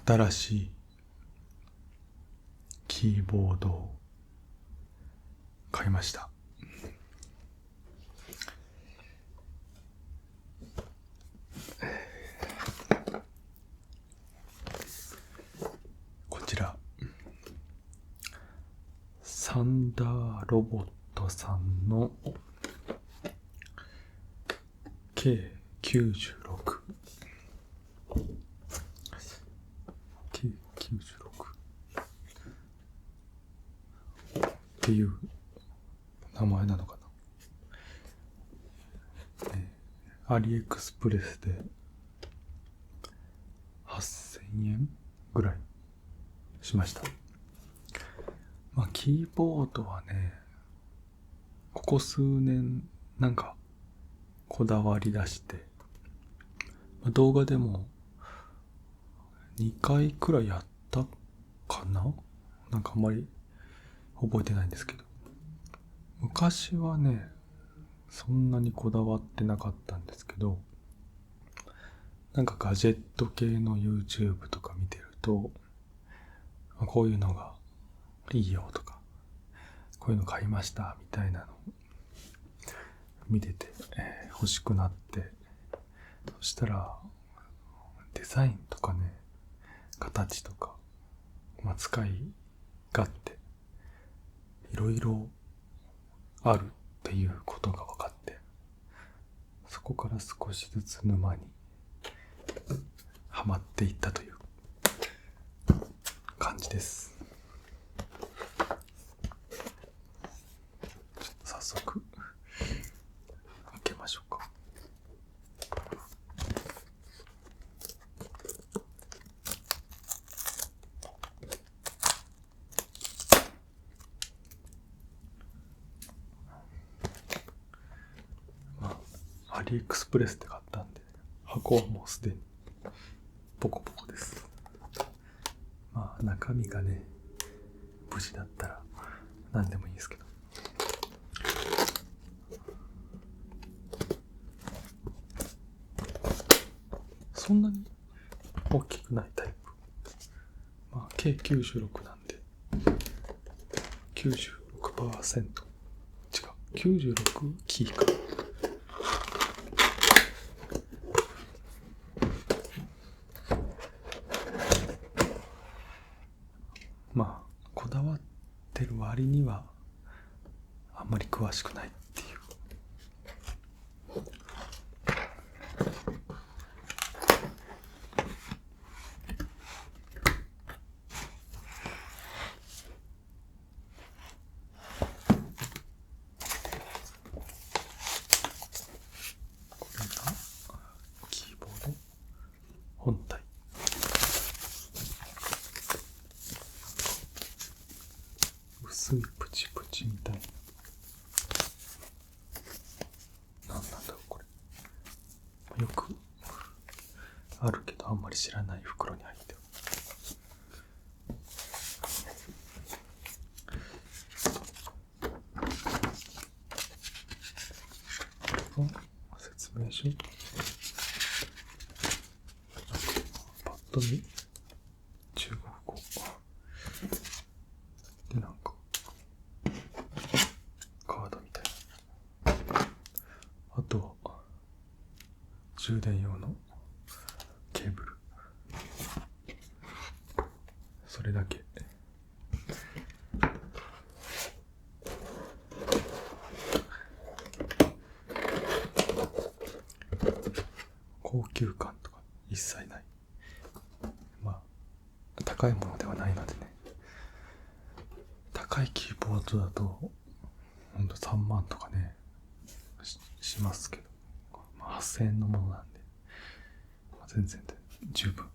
新しいキーボードを買いました。こちらサンダーロボットさんの K96 っていう名前なのかな。アリエクスプレスで8000円ぐらいしました。キーボードはね、ここ数年なんかこだわり出して、動画でも2回くらいやったかな。なんかあんまり覚えてないんですけど、昔はねそんなにこだわってなかったんですけど、なんかガジェット系の YouTube とか見てると、こういうのがいいよとか、こういうの買いましたみたいなの見てて、欲しくなって、そしたらデザインとかね、形とか、使い勝手いろいろあるっていうことが分かって、そこから少しずつ沼にはまっていったという感じです。早速開けましょうか。アリエクスプレスって買ったんで、箱はもうすでにポコポコです。中身がね無事だったら何でもいいですけど、そんなに大きくないタイプ。K96 なんで 96% 違う、96キーか。こだわってる割にはあんまり詳しくないっていう。これがキーボード本体。薄いプチプチみたいな。なんだろうこれ。よくあるけどあんまり知らない袋に入ってる。説明書。パッと見中国語で、なんかカードみたいな。あとは充電用のケーブル、それだけ。高級感とか一切ない。高いものではないのでね。高いキーボードだとほんと3万とかね しますけど、8000円のものなんで、全然十分。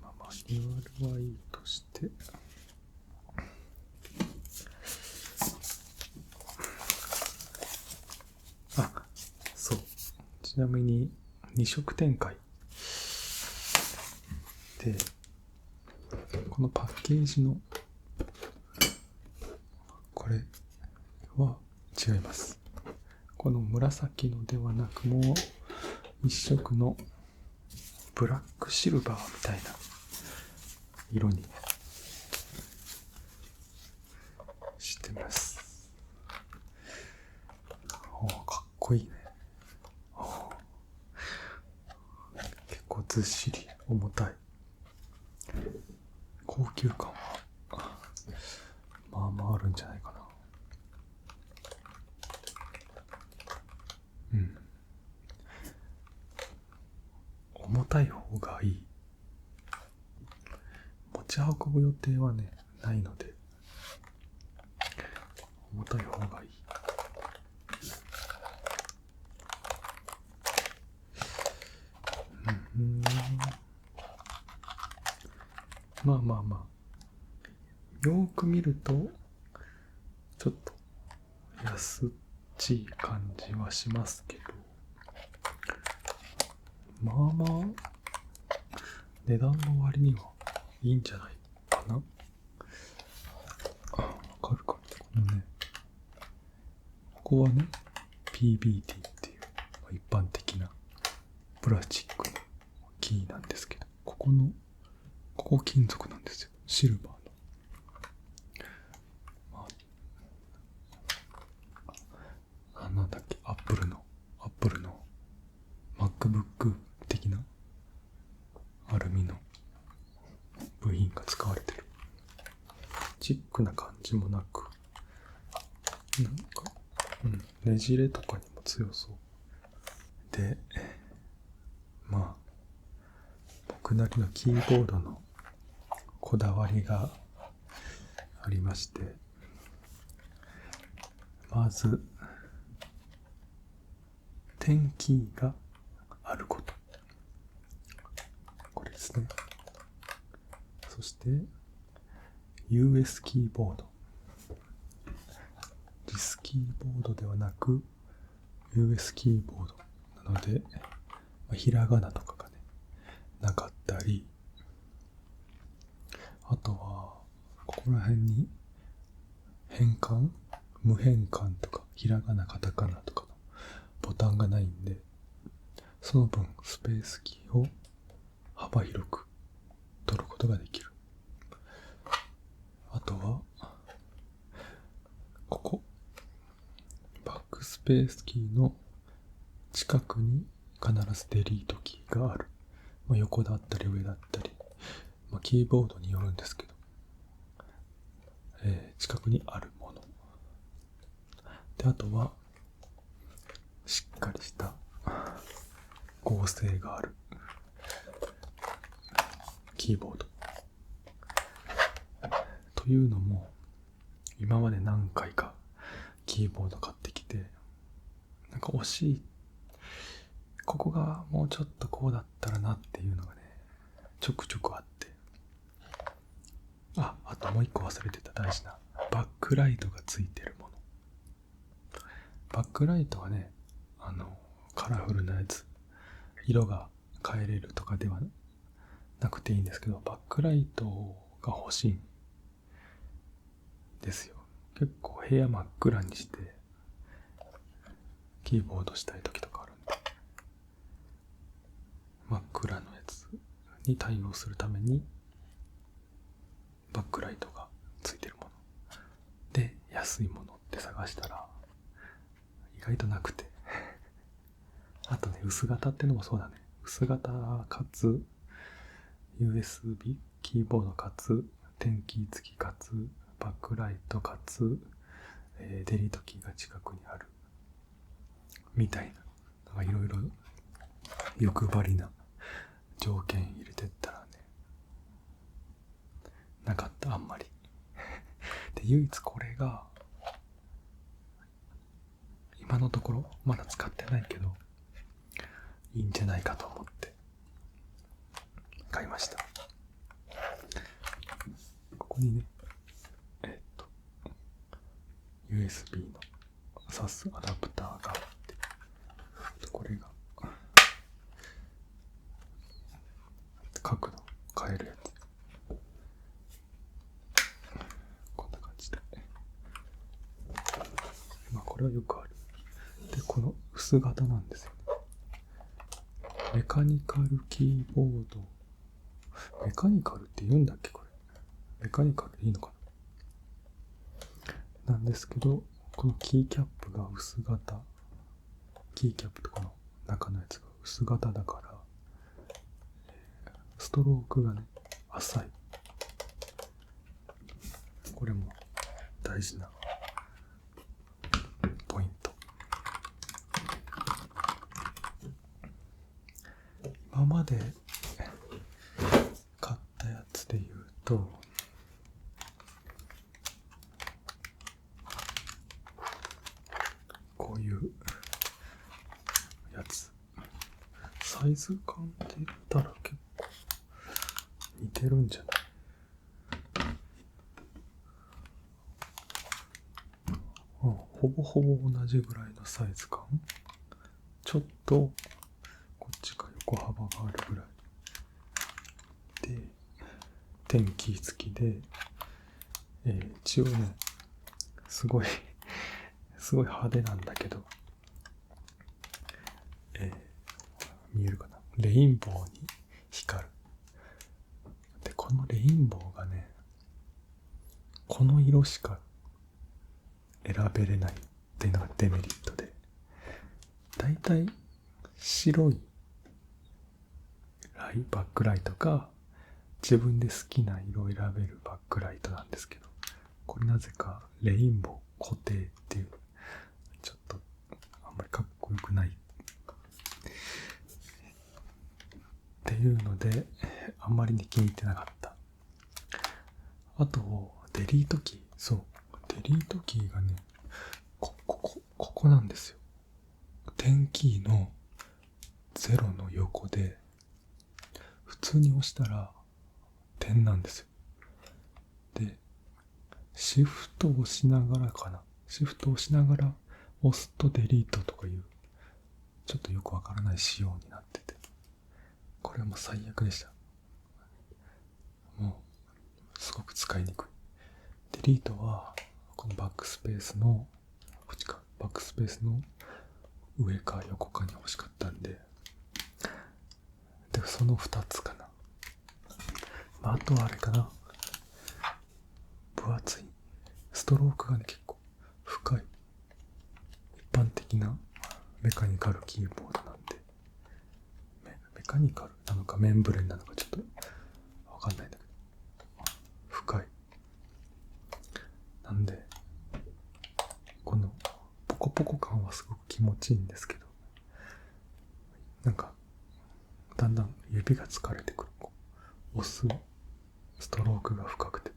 マニュアルはいいとして、そう、ちなみに2色展開で、このパッケージのこれは違います。この紫のではなく、もう一色のブラックシルバーみたいな色にしてます。かっこいいね。結構ずっしり重たい。高級感はまあまああるんじゃないかな。重たい方がいい。持ち運ぶ予定はね、ないので、重たい方がいい。まあまあまあ、よーく見るとちょっと安っちい感じはしますけど、まあまあ値段の割にはいいんじゃないかな。わかるかな。このね、ここはね PBT っていう一般的なプラスチックのキーなんですけど、ここ金属なんですよ。シルバーの、なんだっけ、アップルの MacBook 的なアルミの部品が使われてる。チックな感じもなく、なんか、ねじれとかにも強そうで、まあ僕なりのキーボードのこだわりがありまして、まず点キーがあること、これですね。そして US キーボード、JIS キーボードではなく US キーボードなので、ひらがなとかがねなかったり、あとはここら辺に変換、無変換とかひらがなカタカナとかのボタンがないんで、その分スペースキーを幅広く取ることができる。あとはここバックスペースキーの近くに必ずデリートキーがある。横だったり上だったり、キーボードによるんですけど、近くにあるもので、あとはしっかりした剛性があるキーボードというのも、今まで何回かキーボード買ってきて、なんか惜しい、ここがもうちょっとこうだったらなっていうのがねちょくちょくあって、あともう一個忘れてた大事なバックライトがついてるもの。バックライトはね、カラフルなやつ、色が変えれるとかではなくていいんですけど、バックライトが欲しいんですよ。結構部屋真っ暗にしてキーボードしたい時とかあるんで、真っ暗のやつに対応するためにバックライトがついてるもので、安いものって探したら意外となくてあとね、薄型ってのもそうだね。薄型かつ USB キーボードかつ点キー付きかつバックライトかつ、デリートキーが近くにあるみたいな、いろいろ欲張りな条件入れてったらね、なかった、あんまりで、唯一これが今のところまだ使ってないけどいいんじゃないかと思って買いました。ここにね、USB の挿すアダプターがあって、これが角度変えるやつ、こんな感じで、これはよくある。で、この薄型なんですよね。メカニカルキーボード。メカニカルって言うんだっけこれ。メカニカルでいいのかな。なんですけど、このキーキャップが薄型。キーキャップとかの中のやつが薄型だから、ストロークがね、浅い。これも大事なポイント。今まで買ったやつで言うと、こういうやつ。サイズ感って言ったら結構似てるんじゃない？ほぼほぼ同じぐらいのサイズ感。ちょっとこっちが横幅があるぐらいで、テンキー付きで、一応ね、すごい派手なんだけど、見えるかな、レインボーに光る。で、このレインボーがね、この色しか選べれないっていうのがデメリットで、だいたい白いバックライトか自分で好きな色を選べるバックライトなんですけど、これなぜかレインボー固定っていう、ちょっとあんまりかっこよくないっていうので、あんまり気に入ってなかった。あとデリートキー。そう、デリートキーがね、ここなんですよ。点キーの0の横で、普通に押したら点なんですよ。で、シフトを押しながら押すとデリートとかいう、ちょっとよくわからない仕様になってて、これはもう最悪でした。もうすごく使いにくい。デリートはこのバックスペースの上か横かに欲しかったんで、その2つかな。あとはあれかな、分厚いストロークがね、結構深い。一般的なメカニカルキーボードなんで、メカニカルなのかメンブレンなのかちょっとわかんないんだけど、深い。なんでこのポコポコ感はすごく気持ちいいんですけど、なんかだんだん指が疲れてくる。押すストロークが深くて、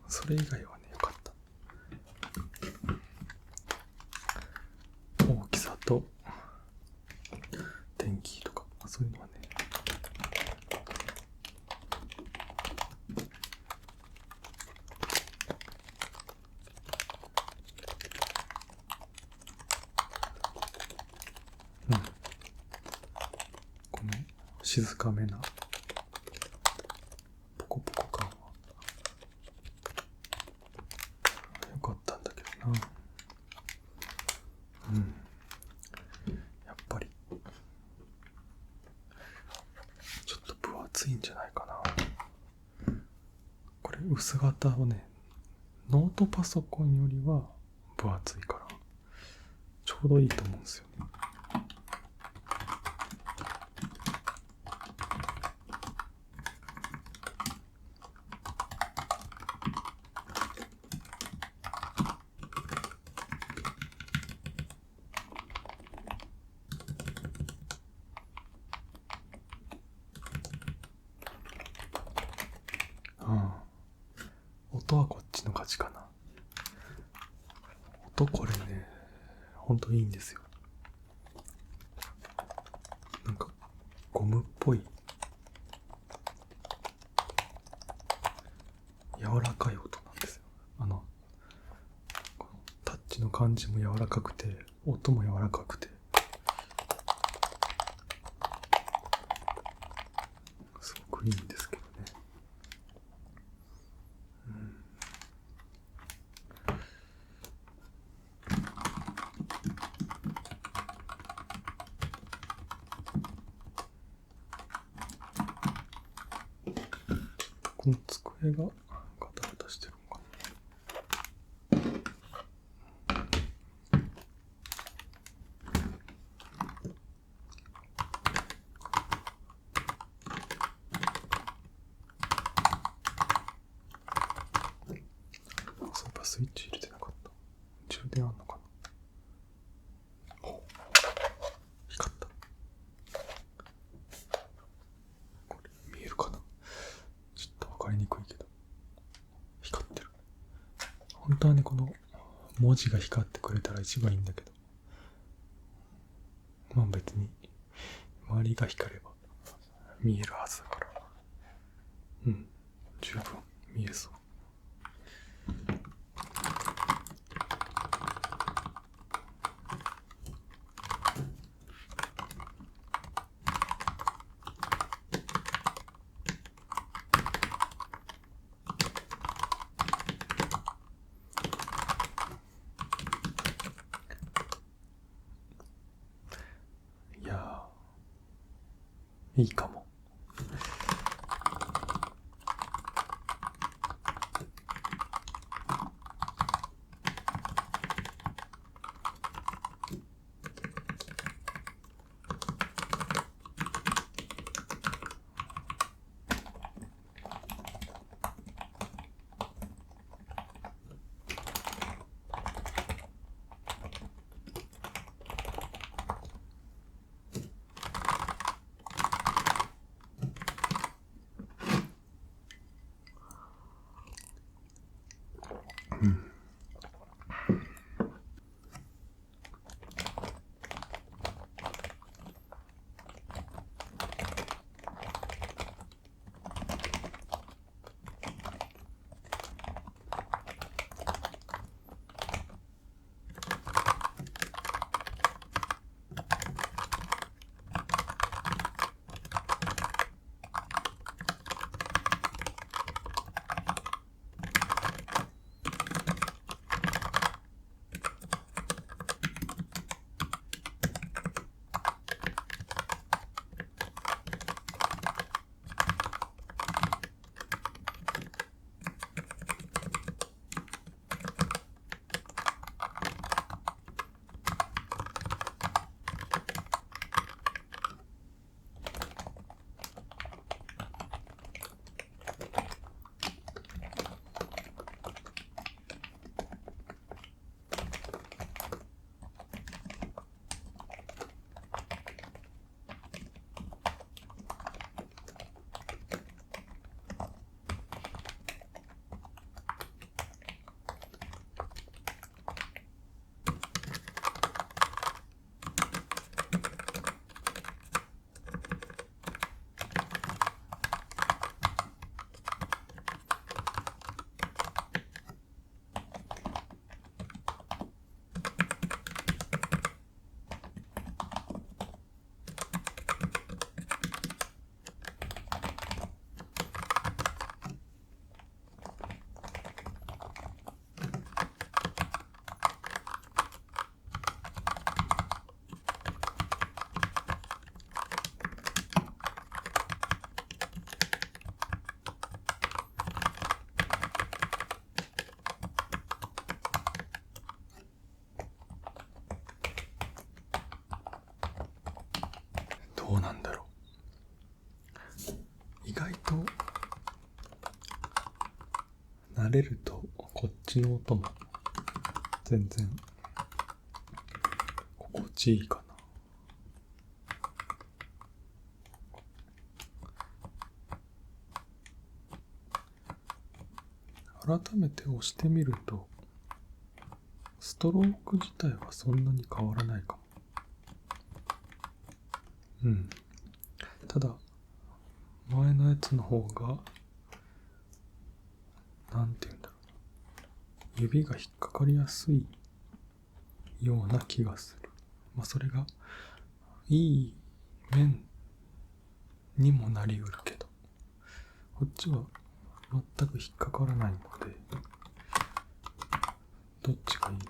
それ以外はね、良かった。大きさと天気とかそういうのはね、この静かめなポコポコ感は良かったんだけどな。やっぱりちょっと分厚いんじゃないかな。これ薄型をね、ノートパソコンよりは分厚いからちょうどいいと思うんですよね。音はこっちの勝ちかな。音これね、ほんといいんですよ。なんかゴムっぽい柔らかい音なんですよ。このタッチの感じも柔らかくて、音も柔らかくて、すごくいいんですけどね。れがガタガタしてるのかな。そういえばスイッチ入れてなかった。充電あんのかな。光った。これ見えるかな。ちょっと分かりにくいけど光ってる。本当はね、この文字が光ってくれたら一番いいんだけど、まあ別に周りが光れば見えるはずだから、十分見えそう。いやー、いいかも。どうなんだろう。意外と慣れるとこっちの音も全然心地いいかな。改めて押してみるとストローク自体はそんなに変わらないかも。ただ前のやつの方がなんていうんだろう、指が引っかかりやすいような気がする。それがいい面にもなりうるけど、こっちは全く引っかからないので、どっちがいいの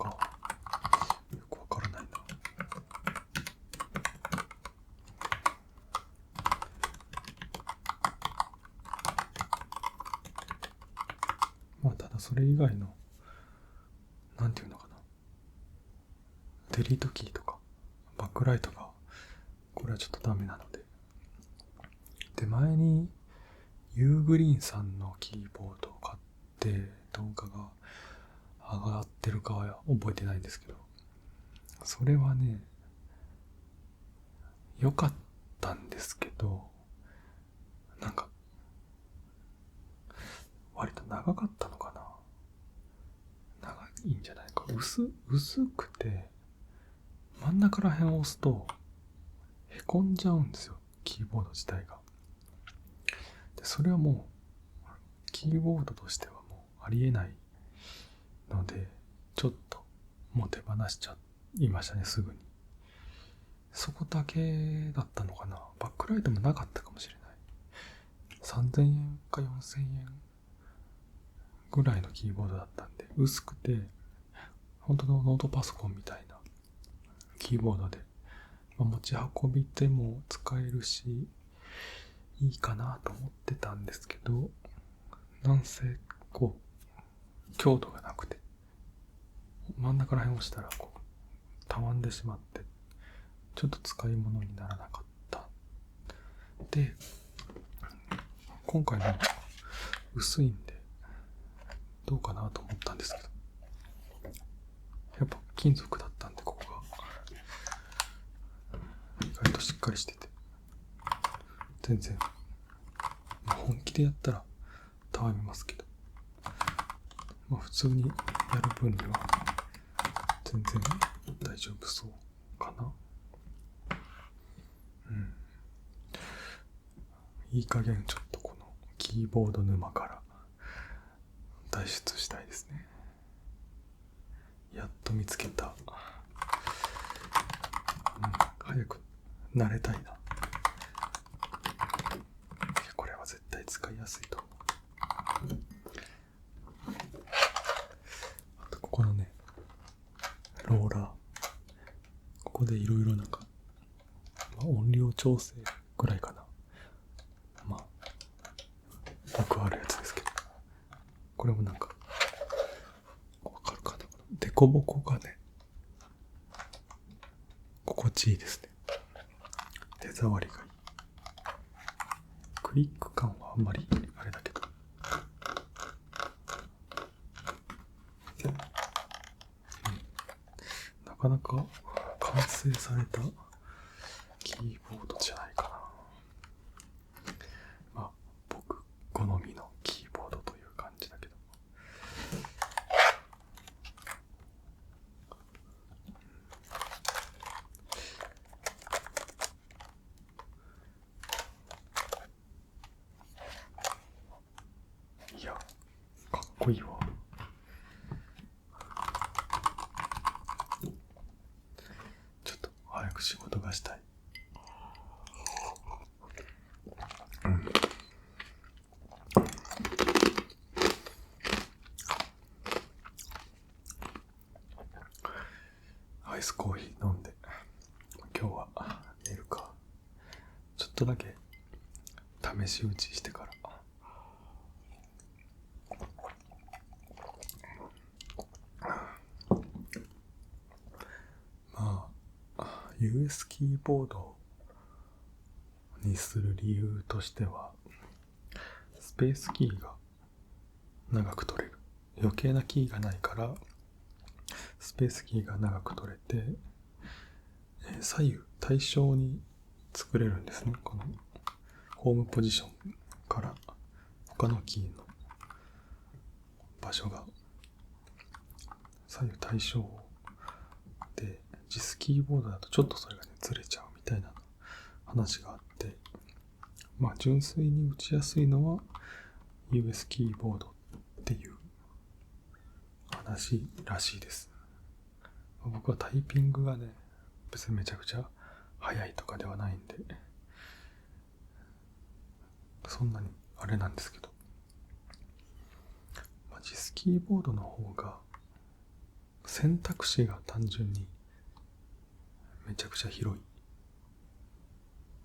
かよくわからないな。それ以外の、なんていうのかな、デリートキーとか、バックライトが、これはちょっとダメなので。で、前に、ユーグリーンさんのキーボードを買って、動画が上がってるかは覚えてないんですけど、それはね、良かったんですけど、なんか、割と長かったのかな。長いんじゃないか。薄くて、真ん中ら辺を押すと、へこんじゃうんですよ。キーボード自体が。で、それはもう、キーボードとしてはもうありえないので、ちょっともう手放しちゃいましたね、すぐに。そこだけだったのかな。バックライトもなかったかもしれない。3000円か4000円ぐらいのキーボードだったんで、薄くて、本当のノートパソコンみたいなキーボードで、持ち運びでも使えるし、いいかなと思ってたんですけど、なんせ、こう、強度がなくて、真ん中ら辺を押したら、こう、たわんでしまって、ちょっと使い物にならなかった。で、今回も薄いんで、どうかなと思ったんですけど、やっぱ金属だったんで、ここが、意外としっかりしてて、全然、本気でやったら、たわみますけど、普通にやる分には、全然大丈夫そうかな。いい加減ちょっとこのキーボード沼から脱出したいですね。やっと見つけた。早く慣れたいな。これは絶対使いやすいと思う。あとここのね、ローラー。ここでいろいろなんか、音量調整ぐらいかな。よくあるやつですけど。これもなんか、わかるかな。デコボコがね、心地いいですね。手触りがいい。クリック感はあんまりあれだけど。なかなか完成されたキーボードじゃないかな。僕好みのキーボードという感じだけど。いや、かっこいいわ。ちょっと早く仕事がしたい。アイスコーヒー飲んで、今日は寝るか。ちょっとだけ試し打ちしてから。US キーボードにする理由としては、スペースキーが長く取れる。余計なキーがないから、スペースキーが長く取れて、左右対称に作れるんですね。このホームポジションから他のキーの場所が左右対称で、JIS キーボードだとちょっとそれがねずれちゃうみたいな話があって、純粋に打ちやすいのは US キーボードっていう話らしいです。僕はタイピングがね、別にめちゃくちゃ速いとかではないんで、そんなにあれなんですけど、JIS キーボードの方が選択肢が単純にめちゃくちゃ広い、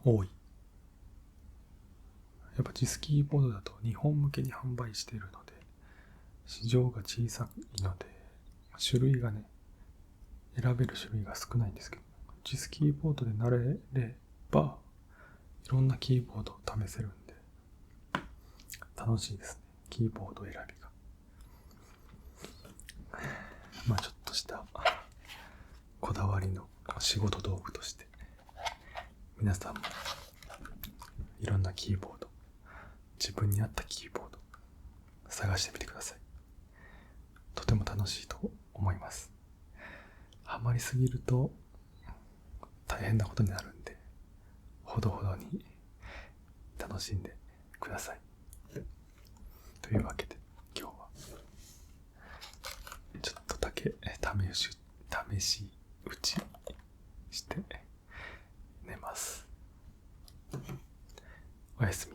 多い。やっぱJIS キーボードだと日本向けに販売しているので、市場が小さいので、種類がね、選べる種類が少ないんですけど、JISキーボードで慣れれば、いろんなキーボードを試せるんで、楽しいですね、キーボード選びが。まあちょっとしたこだわりの仕事道具として、皆さんもいろんなキーボード、自分に合ったキーボード探してみてください。とても楽しいと思います。ハマりすぎると大変なことになるんで、ほどほどに楽しんでください。というわけで今日はちょっとだけ試し打ちして寝ます。おやすみ。